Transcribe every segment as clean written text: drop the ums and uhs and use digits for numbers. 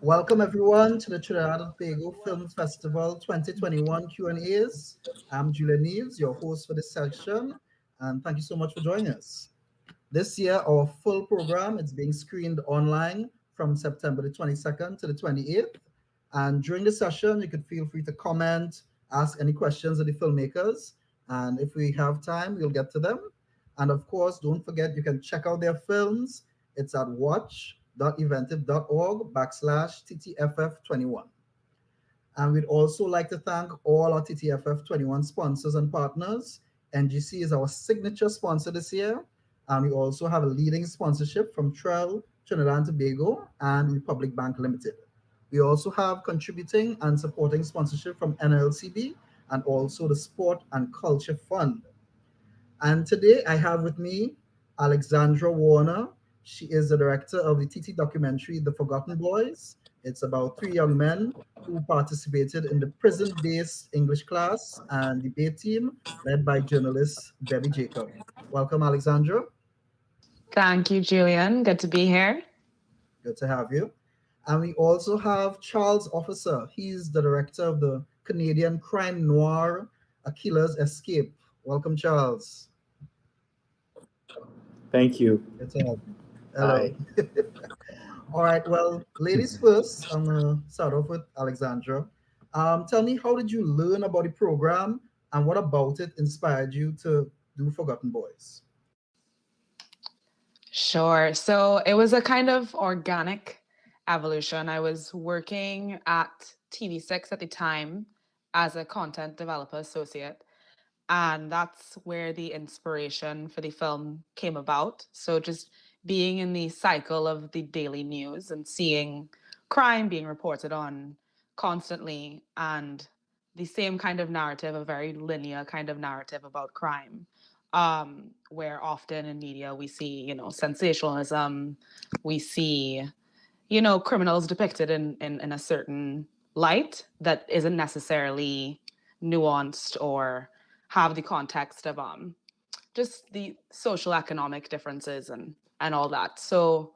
Welcome everyone to the Trinidad and Tobago Film Festival 2021 Q&As. I'm Julia Neves, your host for this session, and thank you so much for joining us. This year, our full program is being screened online from September the 22nd to the 28th. And during the session, you could feel free to comment, ask any questions of the filmmakers, and if we have time, we'll get to them. And of course, don't forget you can check out their films. It's at watch.eventive.org/TTFF21. And we'd also like to thank all our TTFF21 sponsors and partners. NGC is our signature sponsor this year. And we also have a leading sponsorship from Trell, Trinidad and Tobago, and Republic Bank Limited. We also have contributing and supporting sponsorship from NLCB and also the Sport and Culture Fund. And today I have with me Alexandra Warner. She is the director of the TT documentary The Forgotten Boys. It's about three young men who participated in the prison-based English class and debate team led by journalist Debbie Jacob. Welcome, Alexandra. Thank you, Julian. Good to be here. Good to have you. And we also have Charles Officer. He's the director of the Canadian crime noir AKILLA'S Escape. Welcome, Charles. Thank you. Good to have you. Hello. All right. Well, ladies first, I'm going to start off with Alexandra. Tell me, how did you learn about the program and what about it inspired you to do Forgotten Boys? Sure. So it was a kind of organic evolution. I was working at TV6 at the time as a content developer associate. And that's where the inspiration for the film came about. So just being in the cycle of the daily news and seeing crime being reported on constantly and the same kind of narrative, a very linear kind of narrative about crime, where often in media we see, sensationalism, we see, criminals depicted in a certain light that isn't necessarily nuanced or have the context of just the social economic differences and all that. So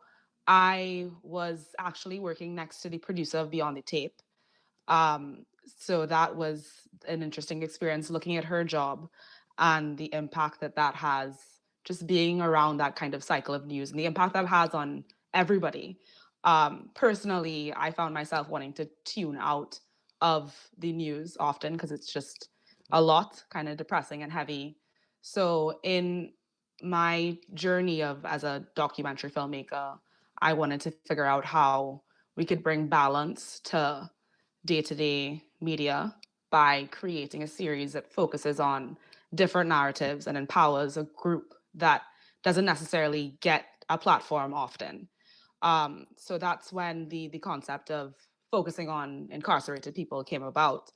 I was actually working next to the producer of Beyond the Tape. So that was an interesting experience looking at her job and the impact that has, just being around that kind of cycle of news and the impact that has on everybody. Personally, I found myself wanting to tune out of the news often because it's just a lot, kind of depressing and heavy. So in my journey as a documentary filmmaker, I wanted to figure out how we could bring balance to day-to-day media by creating a series that focuses on different narratives and empowers a group that doesn't necessarily get a platform often. So that's when the concept of focusing on incarcerated people came about.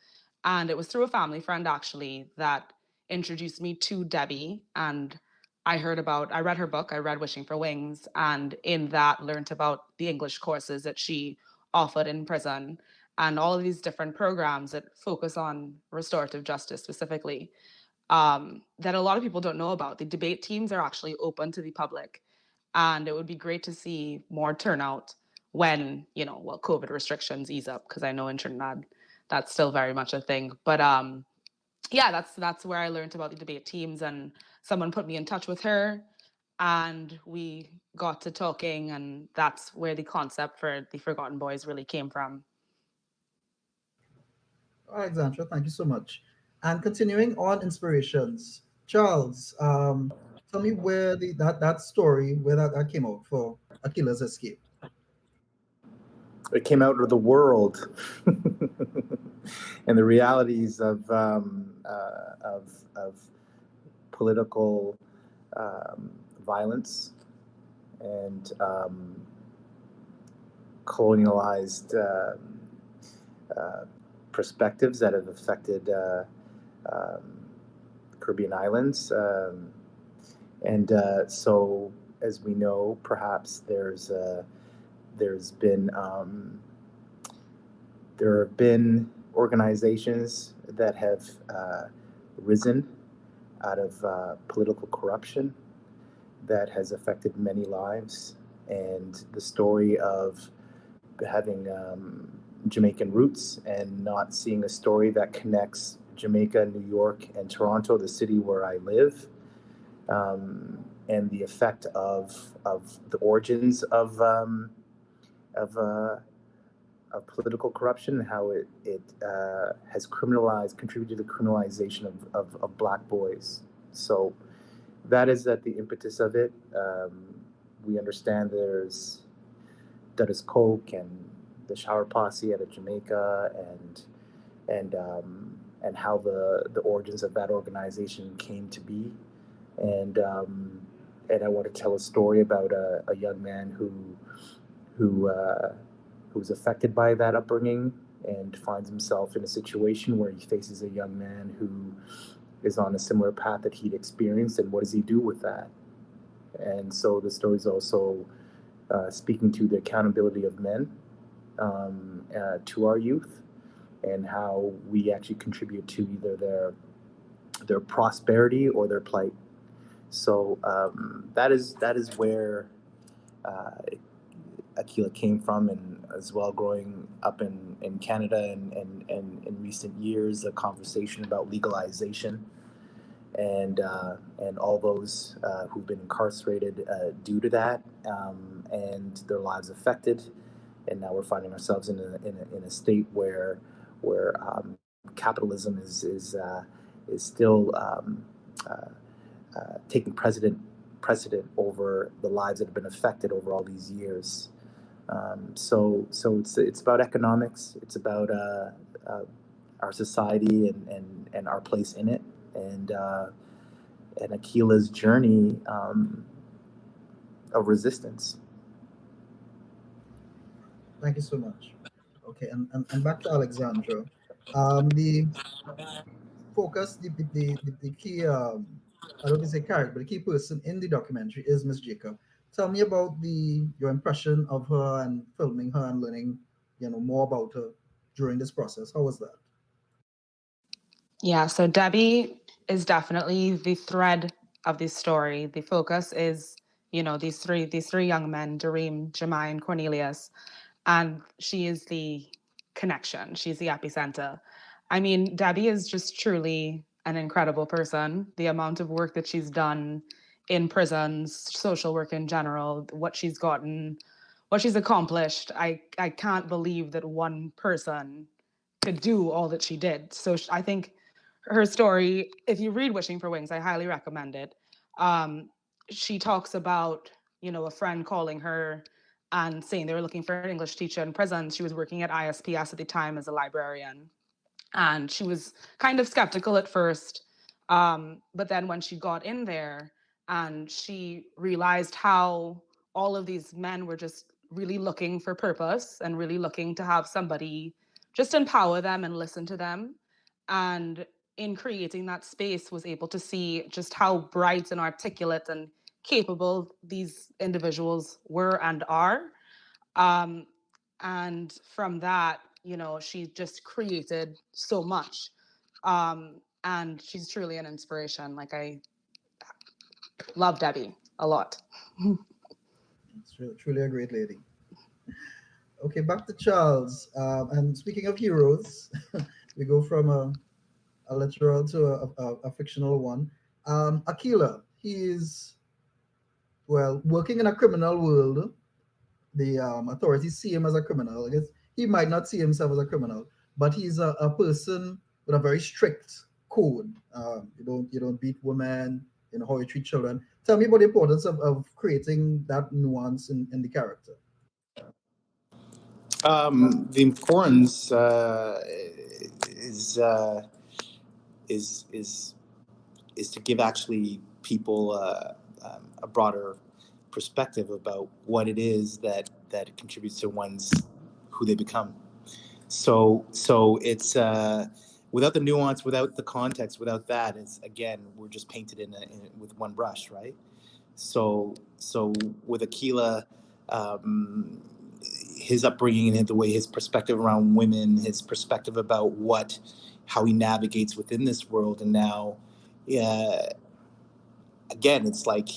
And it was through a family friend, actually, that introduced me to Debbie. And I read her book, I read Wishing for Wings, and in that learned about the English courses that she offered in prison and all of these different programs that focus on restorative justice specifically, that a lot of people don't know about. The debate teams are actually open to the public. And it would be great to see more turnout when, COVID restrictions ease up, because I know in Trinidad that's still very much a thing. But yeah, that's where I learned about the debate teams, and someone put me in touch with her and we got to talking, and that's where the concept for the Forgotten Boys really came from. Alexandra, thank you so much. And continuing on inspirations, Charles, tell me where that story, where that came out for AKILLA'S Escape. It came out of the world and the realities of political violence and colonialized perspectives that have affected Caribbean islands. So, as we know, perhaps there have been organizations that have risen out of political corruption that has affected many lives, and the story of having Jamaican roots and not seeing a story that connects Jamaica, New York, and Toronto, the city where I live, and the effect of the origins of political corruption, and how it has contributed to the criminalization of Black boys. So that is at the impetus of it. We understand there's Dudda's Coke and the Shower Posse out of Jamaica, and how the origins of that organization came to be, and I want to tell a story about a young man who was affected by that upbringing and finds himself in a situation where he faces a young man who is on a similar path that he'd experienced, and what does he do with that? And so the story is also speaking to the accountability of men to our youth, and how we actually contribute to either their prosperity or their plight. So that is where AKILLA came from, and as well growing up in Canada, and in recent years, a conversation about legalization and all those who've been incarcerated due to that, and their lives affected. And now we're finding ourselves in a state where capitalism is still taking precedent over the lives that have been affected over all these years. So it's about economics. It's about our society and our place in it, and AKILLA'S journey of resistance. Thank you so much. Okay, and back to Alexandra. The focus, the key, I don't want to say character, but the key person in the documentary is Miss Jacob. Tell me about your impression of her and filming her and learning, more about her during this process. How was that? Yeah, so Debbie is definitely the thread of this story. The focus is, these three young men, Dareem, Jemai, and Cornelius, and she is the connection. She's the epicenter. I mean, Debbie is just truly an incredible person. The amount of work that she's done in prisons, social work in general, what she's accomplished. I can't believe that one person could do all that she did. So I think her story, if you read Wishing for Wings, I highly recommend it. She talks about, a friend calling her and saying they were looking for an English teacher in prison. She was working at ISPS at the time as a librarian. And she was kind of skeptical at first. But then when she got in there and she realized how all of these men were just really looking for purpose and really looking to have somebody just empower them and listen to them. And in creating that space, was able to see just how bright and articulate and capable these individuals were and are. And from that, she just created so much. And she's truly an inspiration. Like, I love Debbie a lot. It's truly a great lady. Okay, back to Charles. And speaking of heroes, we go from a literal to a fictional one. AKILLA, he's, working in a criminal world. The authorities see him as a criminal. I guess he might not see himself as a criminal, but he's a person with a very strict code. You don't beat women, how you treat children. Tell me about the importance of creating that nuance in the character. The importance is to give actually people a broader perspective about what it is that contributes to who they become. So it's without the nuance, without the context, without that, it's, again, we're just painted with one brush, right? So with AKILLA, his upbringing and the way his perspective around women, his perspective about how he navigates within this world, and now, again, it's like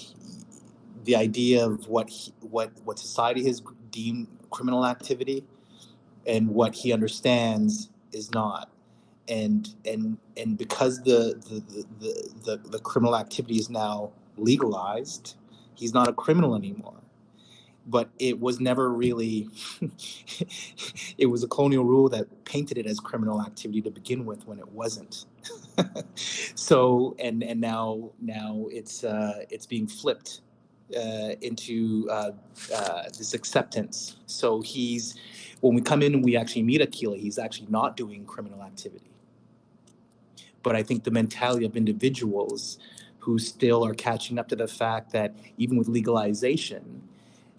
the idea of what society has deem criminal activity, and what he understands is not. And because the criminal activity is now legalized, he's not a criminal anymore. But it was never really it was a colonial rule that painted it as criminal activity to begin with when it wasn't. So and now it's being flipped into this acceptance. So when we come in and we actually meet Akilla, he's actually not doing criminal activity. But I think the mentality of individuals who still are catching up to the fact that even with legalization,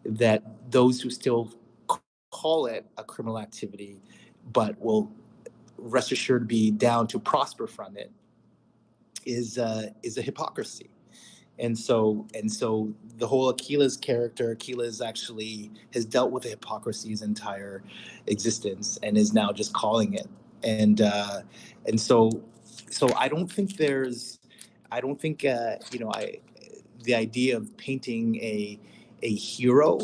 that those who still call it a criminal activity, but will rest assured be down to prosper from it, is a hypocrisy. And so the whole Akilla's character, Akilla's actually has dealt with the hypocrisy his entire existence and is now just calling it. And so I don't think the idea of painting a hero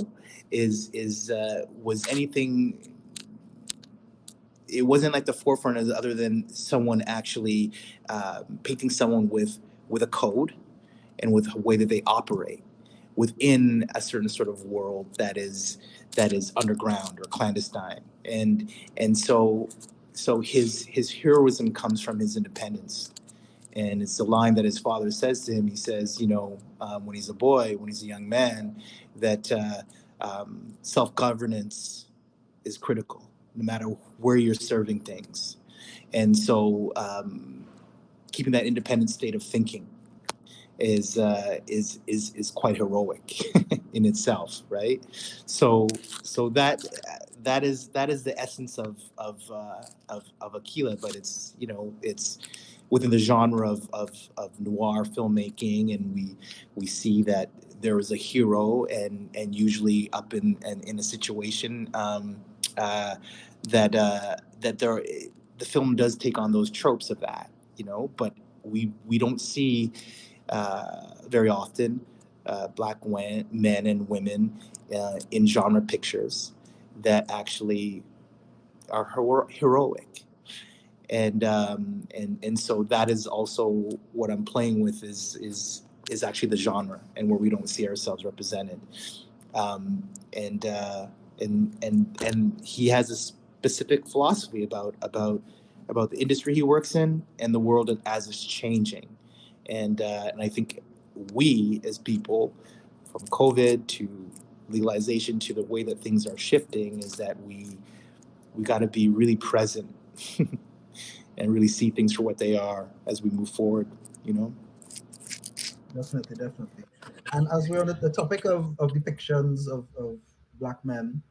was anything. It wasn't like the forefront other than someone actually painting someone with a code and with a way that they operate within a certain sort of world that is underground or clandestine. And so his heroism comes from his independence. And it's the line that his father says to him. He says, when he's a boy, when he's a young man, that self-governance is critical, no matter where you're serving things. And so keeping that independent state of thinking is quite heroic in itself, right? So that is the essence of Akilla, but it's within the genre of noir filmmaking, and we see that there is a hero and usually up in a situation that the film does take on those tropes of that, but we don't see very often Black men and women in genre pictures that actually are heroic. And so that is also what I'm playing with is actually the genre and where we don't see ourselves represented. And he has a specific philosophy about the industry he works in and the world as it's changing. And I think we as people, from COVID to legalization to the way that things are shifting, is that we got to be really present and really see things for what they are as we move forward, Definitely. And as we're on the topic of depictions of Black men,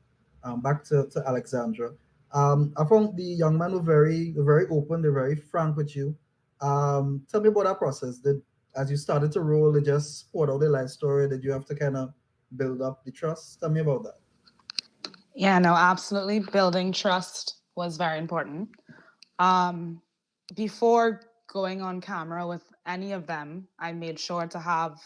back to Alexandra. I found the young men were very open, they're very frank with you. Tell me about that process. As you started to roll, they just poured out their life story? Did you have to kind of build up the trust? Tell me about that. Yeah, no, absolutely. Building trust was very important. Before going on camera with any of them, I made sure to have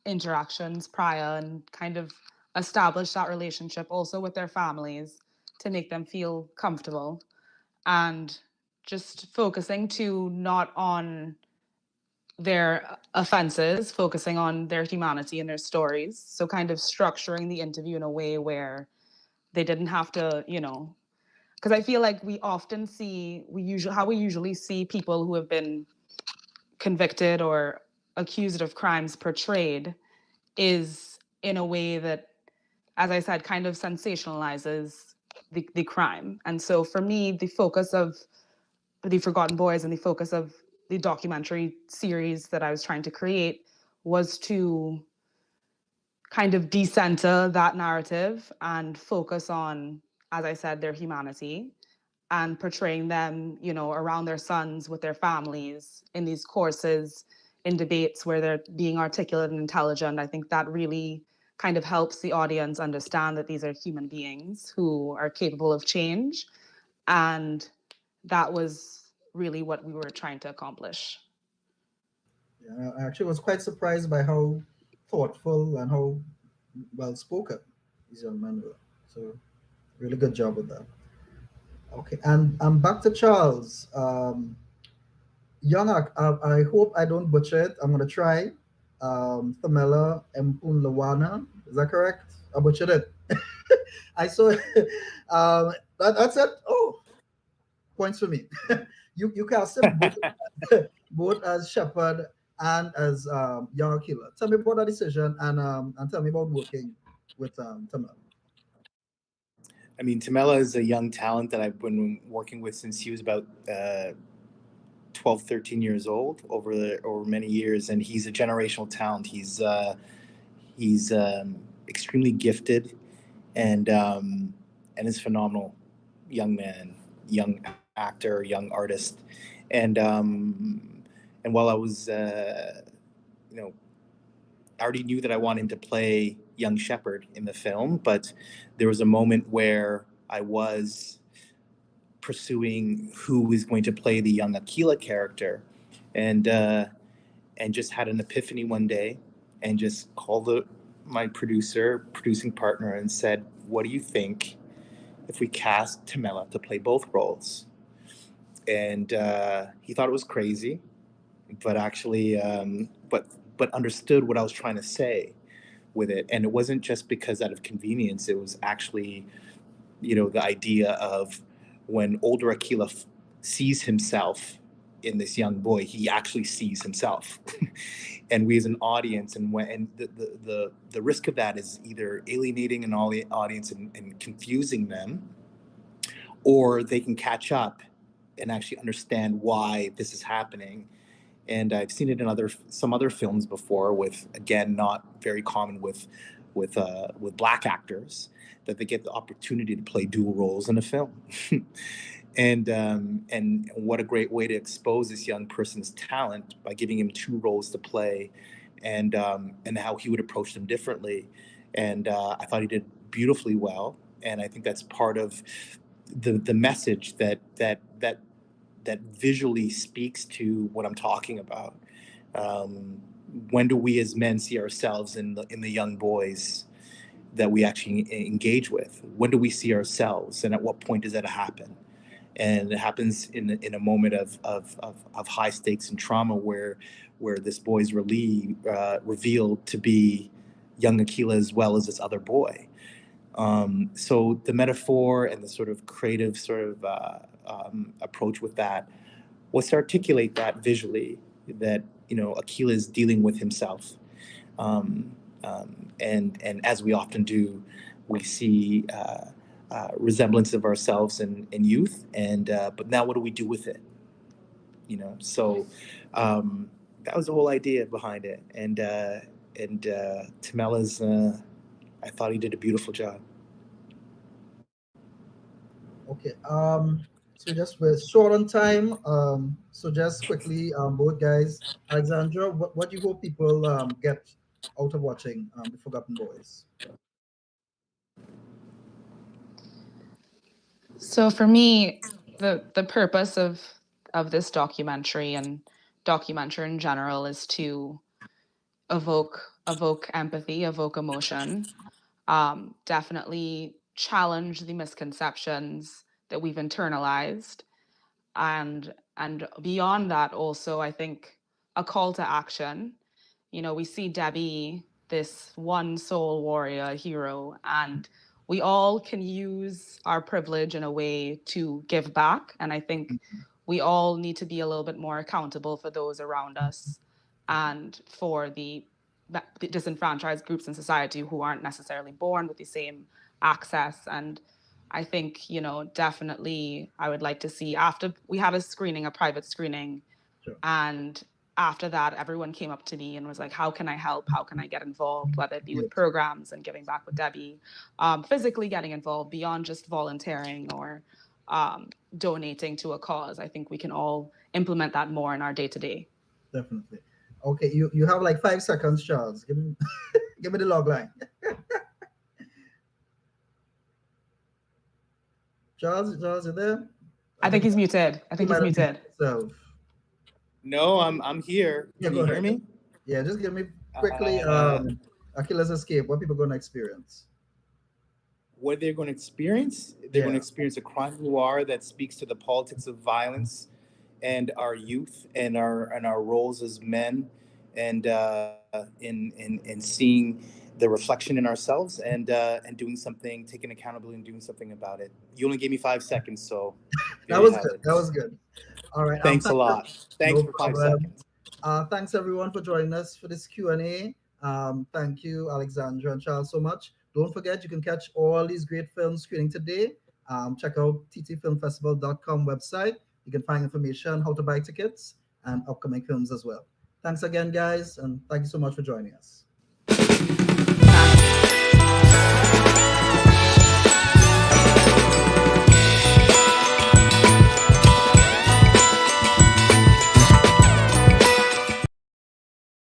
interactions prior and kind of establish that relationship also with their families to make them feel comfortable, and just focusing to not on their offenses, focusing on their humanity and their stories. So kind of structuring the interview in a way where they didn't have to, because I feel like we often see, we usually see people who have been convicted or accused of crimes portrayed is in a way that, as I said, kind of sensationalizes the crime. And so for me, the focus of The Forgotten Boys and the focus of the documentary series that I was trying to create was to kind of decenter that narrative and focus on, as I said, their humanity and portraying them, around their sons with their families in these courses, in debates where they're being articulate and intelligent. I think that really kind of helps the audience understand that these are human beings who are capable of change. And that was really what we were trying to accomplish. Yeah, I actually was quite surprised by how thoughtful and how well spoken these young men were. So really good job with that. Okay, and I'm back to Charles. Young, I hope I don't butcher it. I'm gonna try. Thamela Mpunlawana. Is that correct? I butchered it. I saw it. That's it. Oh, points for me. You cast him both, both as Shepherd and as Young Akila. Tell me about that decision and tell me about working with Thamela. I mean, Tamela is a young talent that I've been working with since he was about 12, 13 years old over many years, and he's a generational talent. He's extremely gifted and is phenomenal young man, young actor, young artist, and while I was you know I already knew that I wanted him to play young Shepherd in the film, but there was a moment where I was pursuing who was going to play the young Akila character, and just had an epiphany one day, and just called my producing partner, and said, "What do you think if we cast Tamela to play both roles?" And he thought it was crazy, but actually, but understood what I was trying to say with it, and it wasn't just because out of convenience. It was actually, the idea of when older Akila sees himself in this young boy, he actually sees himself, and we as an audience, and the risk of that is either alienating an audience and confusing them, or they can catch up and actually understand why this is happening. And I've seen it in some other films before, with, again, not very common with Black actors, that they get the opportunity to play dual roles in a film. And what a great way to expose this young person's talent by giving him two roles to play, and how he would approach them differently. And I thought he did beautifully well, and I think that's part of the message that visually speaks to what I'm talking about. When do we as men see ourselves in the young boys that we actually engage with? When do we see ourselves, and at what point does that happen? And it happens in a moment of high stakes and trauma, where this boy is really revealed to be young Akila as well as this other boy. So the metaphor and the sort of creative approach with that was to articulate that visually, that Akila is dealing with himself, and as we often do, we see resemblance of ourselves in youth, and but now what do we do with it? So that was the whole idea behind it, and Tamela's. I thought he did a beautiful job. Okay. So we're short on time. So just quickly, both guys, Alexandra, what do you hope people get out of watching The Forgotten Boys? So for me, the purpose of this documentary and documentary in general is to evoke empathy, evoke emotion, definitely challenge the misconceptions that we've internalized, and beyond that, also, I think a call to action. We see Debbie, this one soul warrior hero, and we all can use our privilege in a way to give back. And I think we all need to be a little bit more accountable for those around us, and for the disenfranchised groups in society who aren't necessarily born with the same access. And I think, definitely I would like to see, after we had a private screening, Sure. and after that, everyone came up to me and was like, how can I help? How can I get involved? Whether it be with programs and giving back with Debbie, physically getting involved beyond just volunteering or donating to a cause. I think we can all implement that more in our day-to-day. Definitely. Okay, you have like 5 seconds, Charles. Give me give me the log line. Charles, you there? I think he's muted. So No, I'm here. yeah, Can go you hear ahead. me? Yeah, just give me quickly Akila's Escape. What people gonna experience? what they're going to experience. They're going to Yeah. experience a crime noir that speaks to the politics of violence and our youth and our roles as men, and in seeing the reflection in ourselves, and doing something, taking accountability and doing something about it. You only gave me 5 seconds, so there That you was have good. it. That was good. All right. Thanks a lot. Thanks No for 5 problem. seconds. Thanks everyone for joining us for this Q&A. Thank you, Alexandra and Charles, so much. Don't forget, you can catch all these great films screening today. Check out ttfilmfestival.com website. You can find information on how to buy tickets and upcoming films as well. Thanks again, guys, and thank you so much for joining us. Bye.